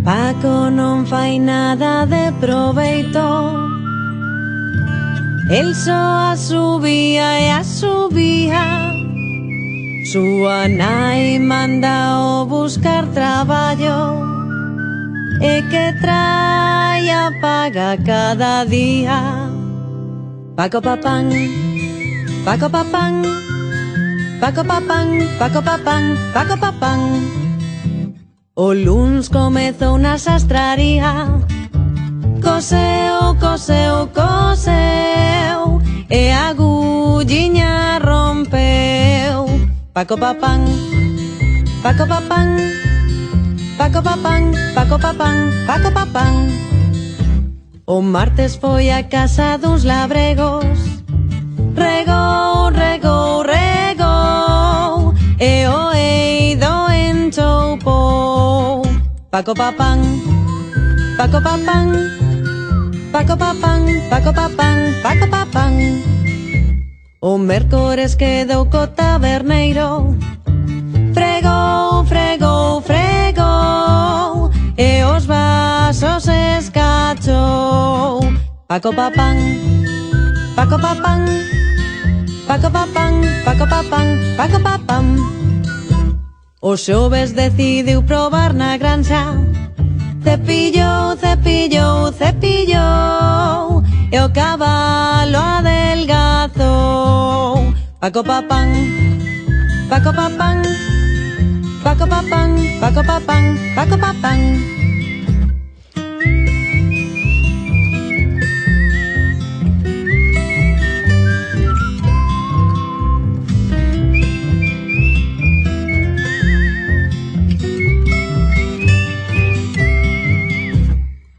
Paco non fai nada de proveito, el só asubía e asubía. Súa nai manda o buscar traballo e que trai a paga cada día. Paco papán, Paco papán, Paco papán, Paco papán, Paco papán. O luns comezou na sastraría, coseu, coseu, coseu, e a agulliña rompeu. Paco papán, Paco papán, Paco papán, Paco papán, Paco papán. O martes foi a casa duns labregos, regou, regou, regou, e o eido enchoupou. Paco papán, Paco papán, Paco papán, Paco papán, Paco papán. O mércores quedou co taberneiro, fregou, fregou, fregou, e os vasos escachou. Paco papán, Paco papán, Paco papán, Paco papán, Paco papán. O xoves decidiu probar na granxa, cepillou, cepillou, cepillou, e o cabalo adelgazou. Paco papán, Paco papán, Paco papán, Paco papán, Paco papán.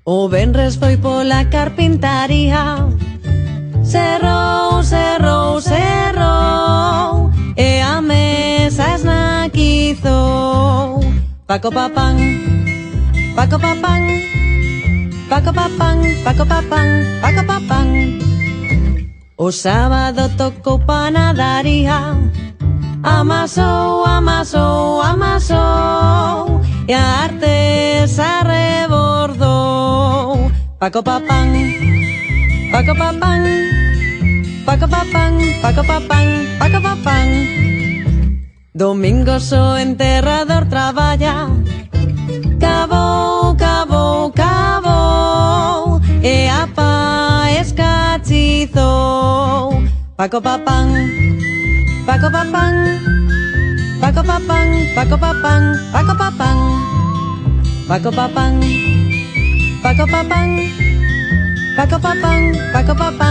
O venres foi pola carpintaría, cerrou, cerrou, cerrou, e a mesa esnaquizou. Paco papán, Paco papán, Paco papán, Paco papán, Paco papán. O sábado tocou panadaría, amasou, amasou, amasou, e a artesa rebordou. Paco papán, Paco papán, Paco papán, Paco papán, Paco papán. Domingos o enterrador traballa, cabou, cabou, cabou, e a pa escachizou. Paco papán, Paco papán, Paco papán, Paco papán, Paco papán. Paco papán, Paco papán, Paco papán, Paco papán.